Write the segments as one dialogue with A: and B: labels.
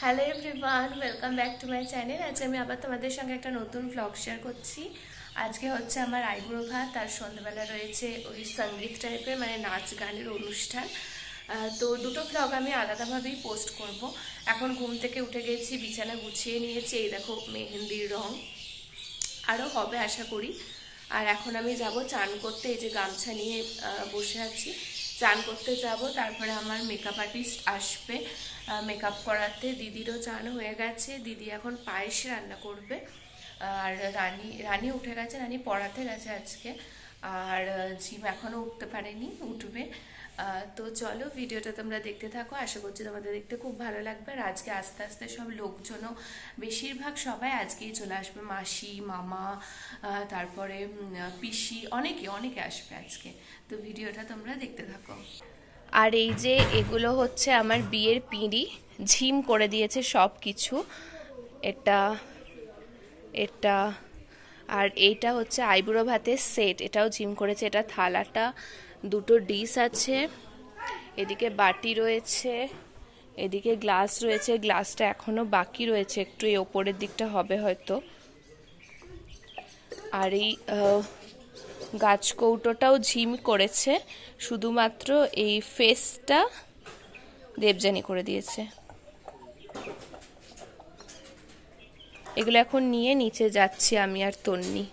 A: Hello everyone, welcome back to my channel. আজকে আমি আবার তোমাদের সঙ্গে একটা নতুন ব্লগ শেয়ার করছি। আজকে হচ্ছে আমার আইবুড়ো ভাত, তার সন্ধ্যাবেলা রয়েছে ওই সঙ্গীত টাইপের মানে নাচ গানের অনুষ্ঠান। তো দুটো ব্লগ আমি আলাদাভাবেই পোস্ট করব। এখন ঘুম থেকে উঠে গেছি, বিছানা গুছিয়ে নিয়েছি, এই দেখো মেহেন্দির রং আরও হবে আশা করি। আর এখন আমি যাব চান করতে, এই যে গামছা নিয়ে বসে আছি, চান করতে যাব। তারপরে আমার মেকআপ আর্টিস্ট আসবে মেকআপ করাতে। দিদিরও চান হয়ে গেছে, দিদি এখন পায়েস রান্না করবে। আর রানী উঠে গেছে, রানী পড়াতে গেছে আজকে। আর ঝিম এখনও উঠতে পারেনি, উঠবে। তো চলো ভিডিওটা তোমরা দেখতে থাকো, আশা করছি তোমাদের দেখতে খুব ভালো লাগবে। আর আজকে আস্তে আস্তে সব লোকজনও বেশিরভাগ সবাই আজকেই চলে আসবে, মাসি মামা তারপরে পিসি অনেকে আসবে আজকে। তো ভিডিওটা তোমরা দেখতে থাকো। আর এই যে এগুলো হচ্ছে আমার বিয়ের পিঁড়ি, ঝিম করে দিয়েছে সব কিছু। এটা আর এইটা হচ্ছে আইবুড়ো ভাতের সেট, এটাও ঝিম করেছে। এটা থালাটা, দুটো ডিশ আছে, এদিকে বাটি রয়েছে, এদিকে গ্লাস রয়েছে। গ্লাসটা এখনো বাকি রয়েছে একটু, এই ওপরের দিকটা হবে হয়তো। আর এই গাছ কৌটোটাও ঝিম করেছে, শুধুমাত্র এই ফেসটা দেবযানী করে দিয়েছে। এগুলো এখন নিয়ে নিচে যাচ্ছি আমি আর তন্নি।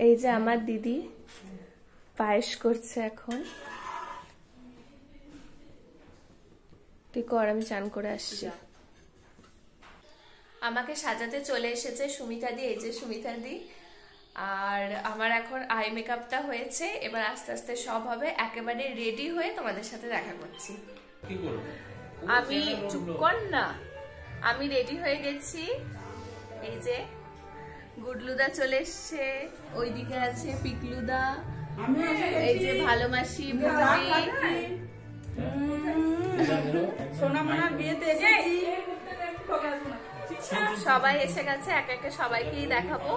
A: এই যে আমার দিদি পায়েস করছে এখন। তুই কর, আমি চান করে আসছি। আমাকে সাজাতে চলে এসেছে সুমিতা দি, এই যে সুমিতা দি। আর আমার এখন আই মেকআপটা হয়েছে, এবার আস্তে আস্তে সব হবে। একেবারে রেডি হয়ে তোমাদের সাথে দেখা করছি। আমি চুপ কর না, আমি রেডি হয়ে গেছি। এই যে গুডলুদা চলে এসছে, ওইদিকে আছে পিকলুদা, এই যে ভালো মাসি সবাই এসে গেছে, এক একে সবাইকেই দেখাবো।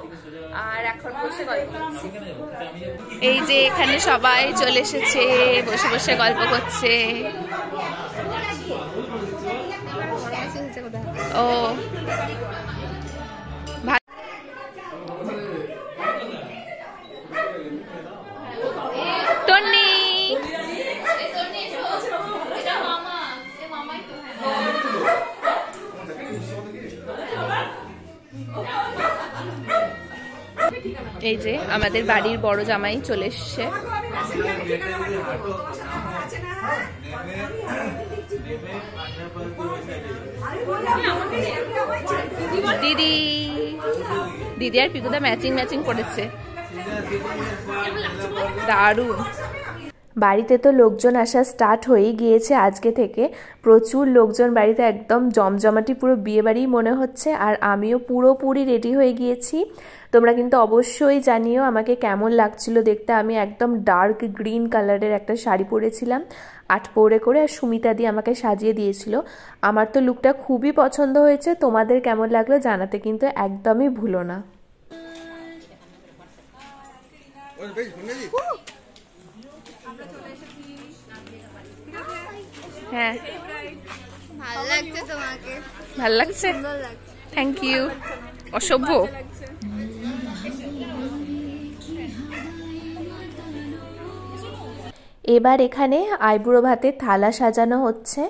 A: আর এখন বসে গল্প করছি। এই যে এখানে সবাই চলে এসেছে, বসে বসে গল্প করছে। ও টনি, এই যে আমাদের বাড়ির বড় জামাই চলে এসছে। দিদি দিদি আর পিকুদা ম্যাচিং করেছে, দারুণ। বাড়িতে তো লোকজন আসা স্টার্ট হয়েই গিয়েছে আজকে থেকে, প্রচুর লোকজন বাড়িতে, একদম জমজমাটি, পুরো বিয়ে বাড়ি মনে হচ্ছে। আর আমিও পুরোপুরি রেডি হয়ে গিয়েছি। তোমরা কিন্তু অবশ্যই জানিও আমাকে কেমন লাগছিল দেখতে। আমি একদম ডার্ক গ্রিন কালারের একটা শাড়ি পরেছিলাম 8 পৌরে করে, আর সুমিতা দি আমাকে সাজিয়ে দিয়েছিল। আমার তো লুকটা খুবই পছন্দ হয়েছে, তোমাদের কেমন লাগলো জানাতে কিন্তু একদমই ভুলো না। হ্যাঁ,
B: ভালো লাগছে তোমাকে,
A: ভালো লাগছে, থ্যাংক ইউ। অসভ্য। এবার এখানে আইবুড়ো ভাতের থালা সাজানো হচ্ছে।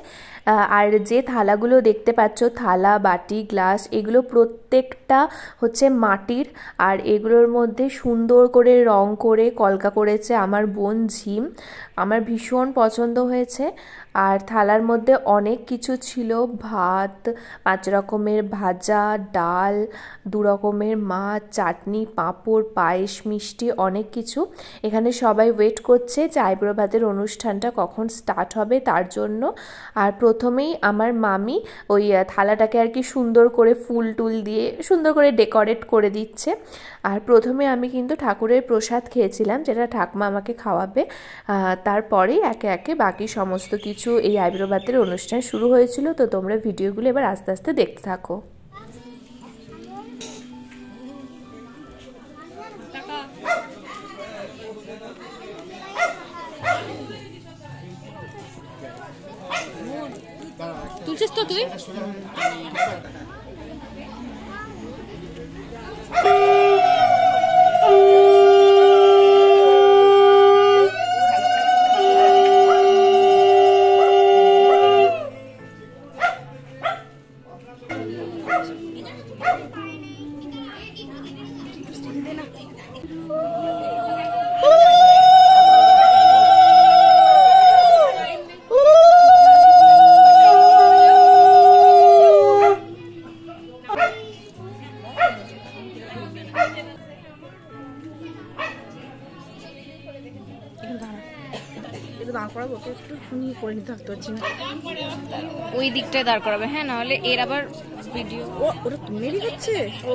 A: আর যে থালাগুলো দেখতে পাচ্ছ, থালা বাটি গ্লাস, এগুলো প্রত্যেকটা হচ্ছে মাটির। আর এগুলোর মধ্যে সুন্দর করে রং করে কলকা করেছে আমার বোন ঝিম, আমার ভীষণ পছন্দ হয়েছে। আর থালার মধ্যে অনেক কিছু ছিল, ভাত, 5 রকমের ভাজা, ডাল, 2 রকমের মাছ, চাটনি, পাঁপড়, পায়েস, মিষ্টি, অনেক কিছু। এখানে সবাই ওয়েট করছে যে আইবুড়ো ভাতের অনুষ্ঠানটা কখন স্টার্ট হবে তার জন্য। আর প্রথমেই আমার মামি ওই থালাটাকে আর কি সুন্দর করে ফুল টুল দিয়ে সুন্দর করে ডেকোরেট করে দিচ্ছে। আর প্রথমে আমি কিন্তু ঠাকুরের প্রসাদ খেয়েছিলাম, যেটা ঠাকুমা আমাকে খাওয়াবে। তারপরেই একে একে বাকি সমস্ত কিছু, এই আইবুড়ো ভাতের অনুষ্ঠান শুরু হয়েছিল। তো তোমরা ভিডিওগুলো এবার আস্তে আস্তে দেখতে থাকো।
C: তুলছিস তো তুই? ওই দিকটায় দাঁড় করাবে, হ্যাঁ, নাহলে এর আবার ভিডিও। ওটা তুমিরই হচ্ছে। ও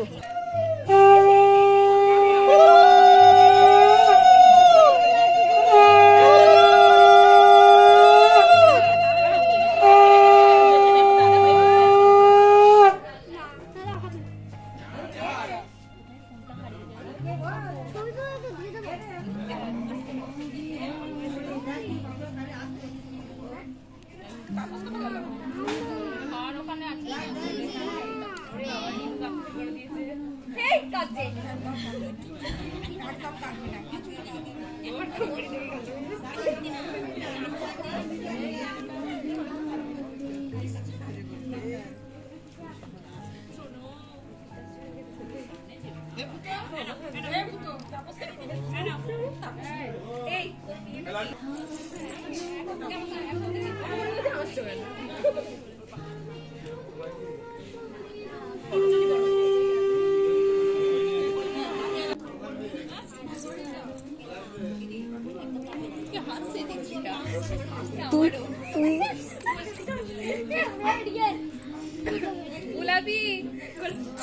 B: গুলাবি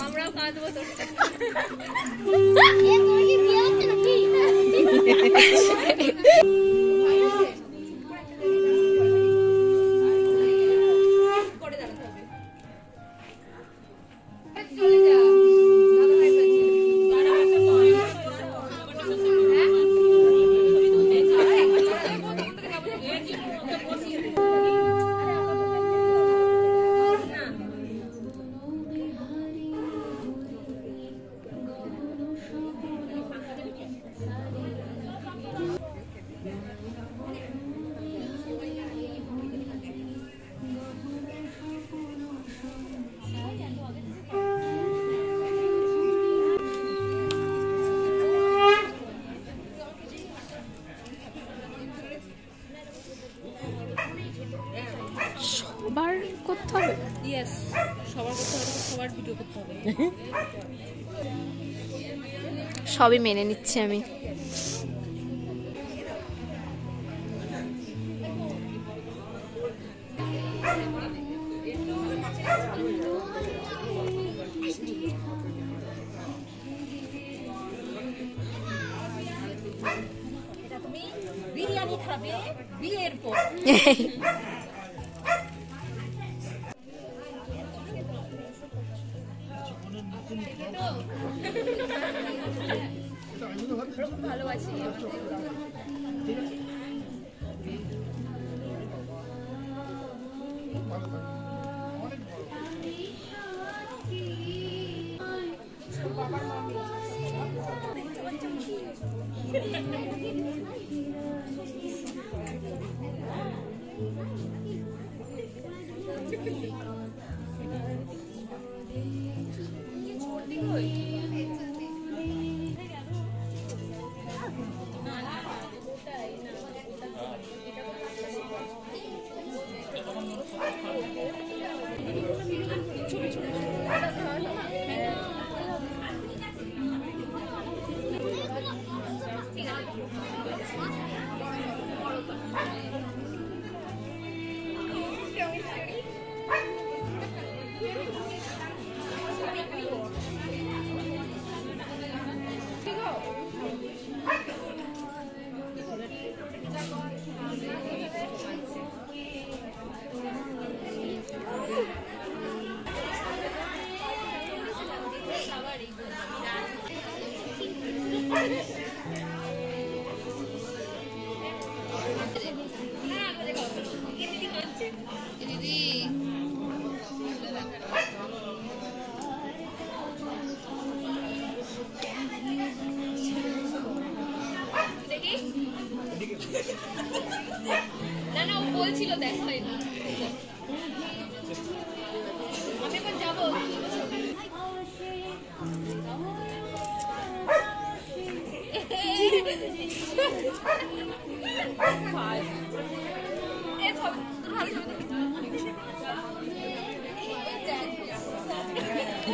B: আমরাও কাঁদবো তোর
C: সবার করতে হবে।
B: ইয়েস, সবার করতে হবে, সবার ভিডিও করতে হবে।
C: সবই মেনে নিচ্ছি আমি।
B: বিরিয়ানি খাবে বিয়ের পর। ভালোবাসি দেখাই না। আমি এবার যাবো।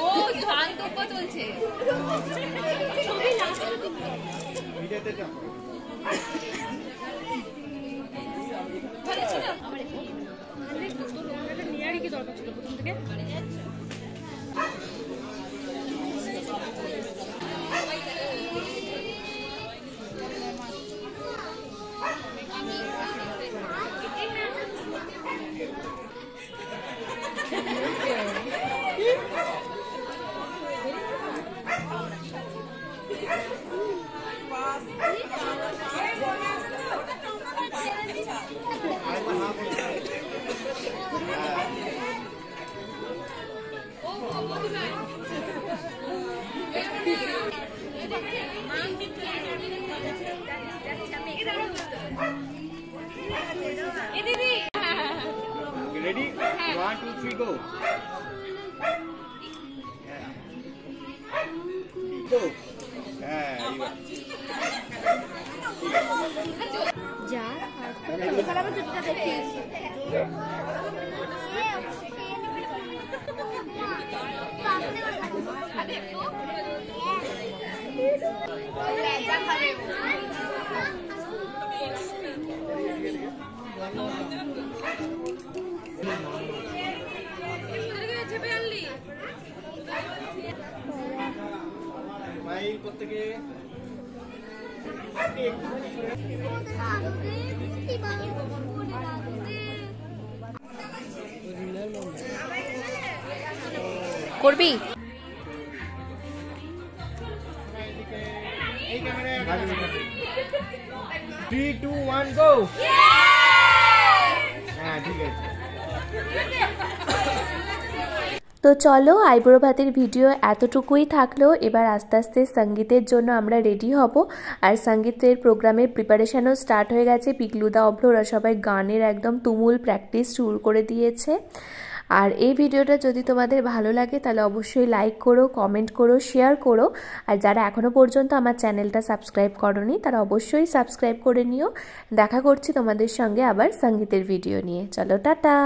B: ও শান্ত চলছে।
C: নিয়ারই কি দরকার ছিল প্রথম থেকে?
D: Ready? 1, 2, 3, go. Go. You are.
C: যা খারাপ জুতোটা দেখিস।
D: Smile প্রত্যেকে।
C: করবি?
D: এই ক্যামেরায় 3, 2, 1, go. হ্যাঁ ঠিক আছে।
A: তো চলো আইবুড়ো ভাতের ভিডিও এতটুকুই থাকলো। এবার আস্তে আস্তে সঙ্গীতের জন্য আমরা রেডি হব। আর সঙ্গীতের প্রোগ্রামের প্রিপারেশনও স্টার্ট হয়ে গেছে। পিকলুদা অভ্র ওরা সবাই গানের একদম তুমুল প্র্যাকটিস শুরু করে দিয়েছে। আর এই ভিডিওটা যদি তোমাদের ভালো লাগে তাহলে অবশ্যই লাইক করো, কমেন্ট করো, শেয়ার করো। আর যারা এখনও পর্যন্ত আমার চ্যানেলটা সাবস্ক্রাইব করোনি তারা অবশ্যই সাবস্ক্রাইব করে নিও। দেখা করছি তোমাদের সঙ্গে আবার সঙ্গীতের ভিডিও নিয়ে। চলো টাটা।